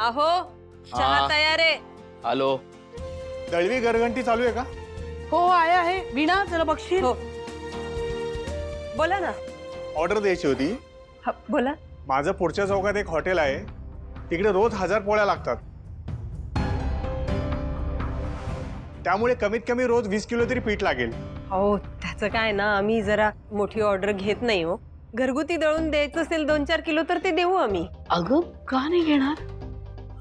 अहो चहा तयार आहे। आलो। दळवी गरघंटी चालू आहे का? हो आहे वीणा जरा बघशील। हो बोला ना। ऑर्डर द्यायची होती। बोला। माझं पुढच्या चौकात एक हॉटेल आहे, तिकडे रोज 1000 पोळ्या लागतात, त्यामुळे कमीत कमी रोज 20 किलो तरी पीठ लागेल। हो त्याचं काय ना, आम्ही जरा मोठी ऑर्डर घेत नाही हो। घरगुती दळून द्यायचं असेल 2-4 किलो तर ते देऊ आम्ही। अगं का नाही घेणार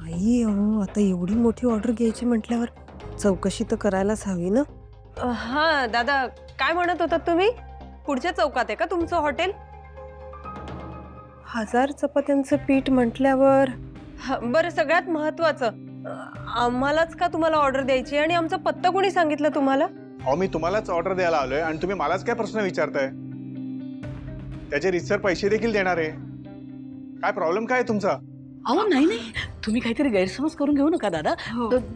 आई? अहो आता एवढी मोठी ऑर्डर घ्यायची म्हटल्यावर चौकशी तर करायलाच हवी ना। हा दादा, काय म्हणत होतात तुम्ही? पुढच्या चौकात आहे का तुमचं हॉटेल? 1000 चपात्यांचं पीठ म्हटल्यावर बरं, सगळ्यात महत्वाचं, आम्हालाच का तुम्हाला ऑर्डर द्यायची आणि आमचा पत्ता कोणी सांगितलं तुम्हाला? अहो मी तुम्हालाच ऑर्डर द्यायला आलोय आणि तुम्ही मलाच काय प्रश्न विचारताय? त्याचे रितसर पैसे देखील देणार आहे। काय प्रॉब्लेम काय आहे तुमचा? अहो नाही तुम्ही काहीतरी गैरसमज करून घेऊ नका दादा।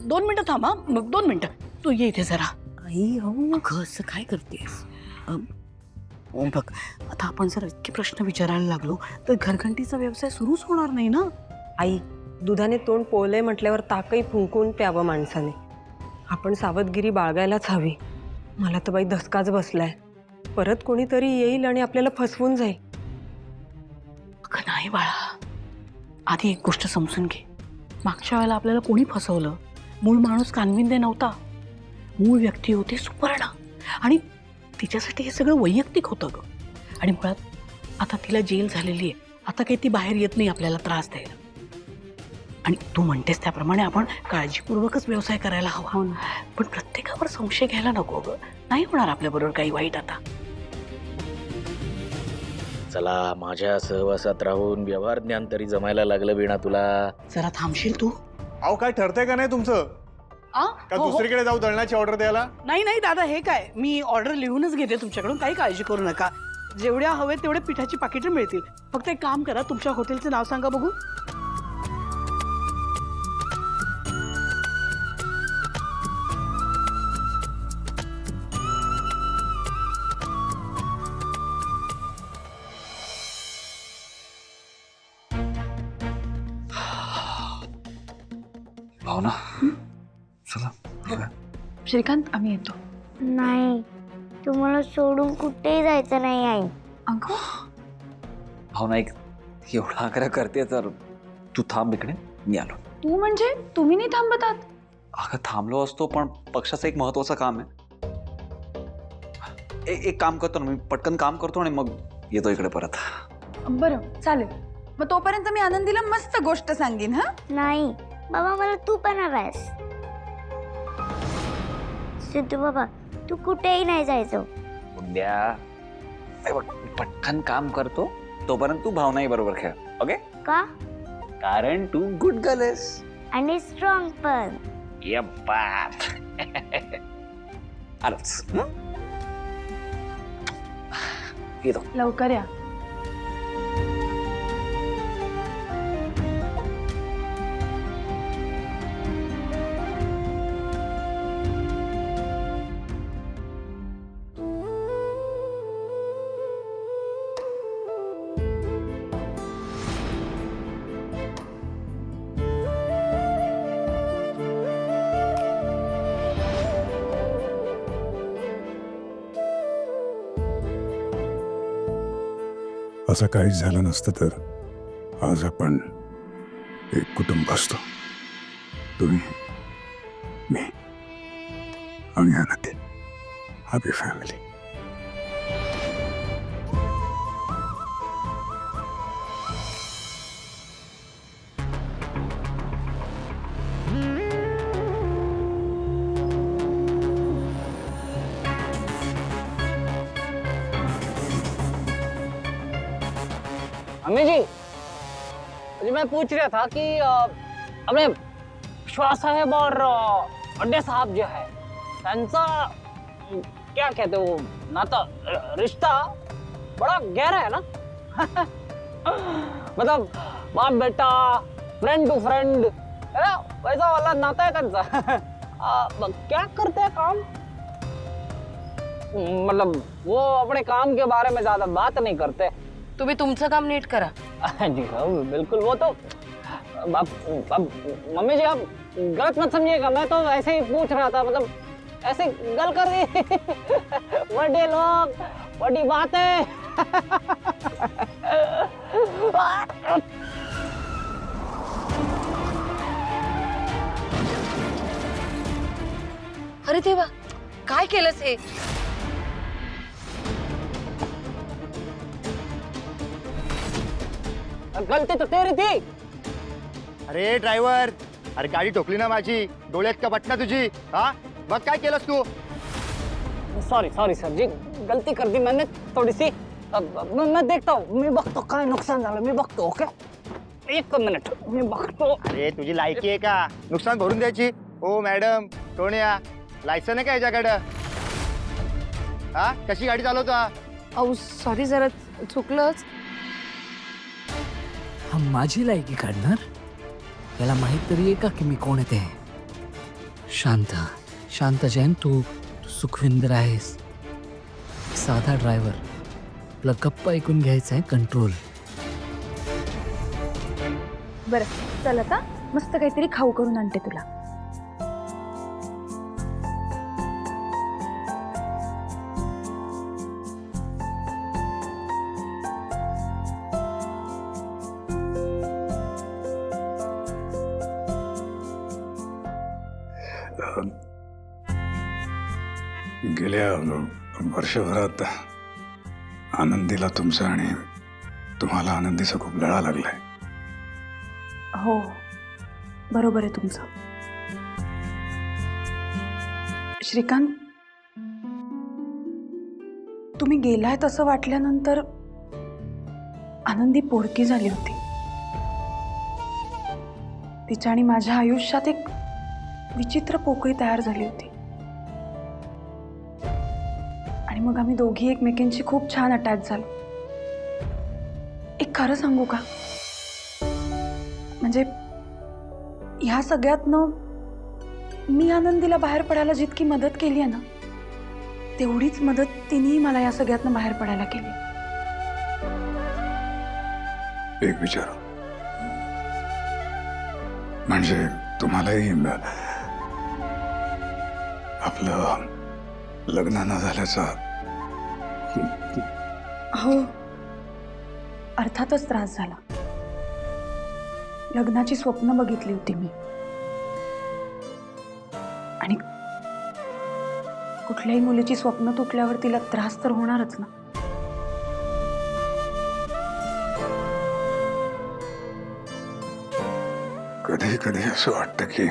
2 मिनिटं थांबा, 2 मिनिटं तू ये इथे जरा। आई अहो अगं असं काय करतेस? बघ आता आपण जर इतके प्रश्न विचारायला लागलो तर घरघंटीचा व्यवसाय सुरूच होणार नाही ना। आई, दुधाने तोंड पोळलंय म्हटल्यावर ताकही फुंकून प्यावं माणसाने। आपण सावधगिरी बाळगायलाच हवी। मला तर बाई धसकाच बसलाय, परत कोणीतरी येईल आणि आपल्याला फसवून जाईल। अगं नाही बाळा, आधी एक गोष्ट समजून घे। मागच्या वेळेला आपल्याला कोणी फसवलं? मूळ माणूस कानविंदे नव्हता, मूळ व्यक्ती होती सुपर्णा, आणि तिच्यासाठी हे सगळं वैयक्तिक होतं ग। आणि मुळात आता तिला जेल झालेली आहे, आता काही ती बाहेर येत नाही आपल्याला त्रास द्यायला। आणि तू म्हणतेस त्याप्रमाणे आपण काळजीपूर्वकच व्यवसाय करायला हवा, पण प्रत्येकावर संशय घ्यायला नको ग। नाही होणार आपल्याबरोबर काही वाईट आता। चला, माझ्या सहवासात राहून व्यवहार ज्ञान तरी जमायला लागलं वीणा तुला। जरा थांबशील तू? अहो काय ठरतंय का नाही तुमचं? का दुसरीकडे जाऊ दळण्याची ऑर्डर द्यायला? नाही दादा, हे काय, मी ऑर्डर लिहूनच घेते तुमच्याकडून, काही काळजी करू नका। जेवढ्या हवे तेवढे पिठाची पाकिटं मिळतील। फक्त एक काम करा, तुमच्या हॉटेलचं नाव सांगा बघू। भावना चला। श्रीकांत, आम्ही येतो। नाही, तुम्हाला सोडून कुठेही जायचं नाही आई। अगं भावना एक एवढा आग्रह करते तर तू थांब इकडे, मी आलो। तू म्हणजे तुम्ही नाही थांबत आहात? अगं थांबलो असतो पण पक्षाचं एक महत्वाचं काम आहे। एक काम करतो ना मी, पटकन काम करतो आणि मग येतो इकडे परत। बरं चालेल, मग तोपर्यंत मी आनंदीला मस्त गोष्ट सांगेन। हा नाही बाबा, मला तू पण हवायस। सिद्धू बाबा, तू कुठेही नाही जायचं। उद्या हे बघ, पटकन काम करतो, तोपर्यंत तू भावनाही बरोबर खेळ, ओके? का? कारण तू गुड गर्ल आहेस आणि स्ट्रॉंग पण। ये बात आलोच। येतो लवकर या। असं काहीच झालं नसतं तर आज आपण एक कुटुंब असतो, तुम्ही, मी आणि आनंदी, हॅपी फॅमिली। अम्मी जी, मैं पूछ रहा था कि अपने श्वास साहेब और अड्डे साहब जो है, त्यांचा क्या कहते हो नाता, रिश्ता बड़ा गहरा है ना? मतलब बाप बेटा, फ्रेंड टू फ्रेंड, है ना, वैसा वाला नाता है त्यांचा। क्या करते हैं काम? मतलब वो अपने काम के बारे में ज्यादा बात नहीं करते। तुम्ही तुमचं काम नीट करा। जी हाँ बिल्कुल, वो तो मम्मी जी आप गलत मत समझिएगा, मैं तो ऐसे ही पूछ रहा था, मतलब ऐसे गल कर दी। बड़े लोग बड़ी बात है। अरे देवा, काय केलंस हे? गलती तो तेरी थी। अरे ड्रायव्हर, अरे गाडी ठोकली ना माझी, डोळ्यात का बटना तुझी? हा मग काय केलंस तू? सॉरी सॉरी सर जी, गलती कर दी मैंने थोड़ी सी। मैं देखता हूँ, मी बघतो काय नुकसान झालं, मी बघतो. ओके, एक मिनिट, मी बघतो. अरे तुझी लायकी आहे का नुकसान भरून द्यायची? ओ मॅडम, कोण या? लायसन आहे का याच्याकडं? हा कशी गाडी चालवता? अहो सॉरी, जरा चुकलंच. हा माझी लायकी काढणार? याला माहित तरी आहे का की मी कोण आहे ते? शांत शांत जैन, तू सुखविंदर आहेस, साधा ड्रायव्हर. तुला गप्प ऐकून घ्यायचं आहे, कंट्रोल. बरं चल, आता मस्त काहीतरी खाऊ करून आणते तुला. गेल्या वर्षभरात आनंदीला तुमचा आणि तुम्हाला आनंदीचा खूप लळा लागलाय. हो, बरोबर आहे तुमचं. श्रीकांत, तुम्ही गेलाय तसं वाटल्यानंतर आनंदी पोरकी झाली होती. तिच्या आणि माझ्या आयुष्यात एक विचित्र पोकळी तयार झाली होती. आणि मग आम्ही दोघी एकमेकींशी खूप छान अटॅच झालो. एक खरं सांगू का, म्हणजे ह्या सगळ्यातनं मी आनंदीला बाहेर पडायला जितकी मदत केली आहे ना, तेवढीच मदत तिनेही मला या सगळ्यातनं बाहेर पडायला केली. एक विचार, म्हणजे तुम्हालाही आपलं लग्न न झाल्याचा? हो, अर्थातच त्रास झाला. लग्नाची स्वप्न बघितली होती मी, आणि कुठल्याही मुलीची स्वप्न तुटल्यावर तिला त्रास तर होणारच ना. कधी कधी असं वाटतं की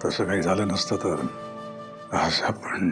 तसं काही झालं नसतं तर आज आपण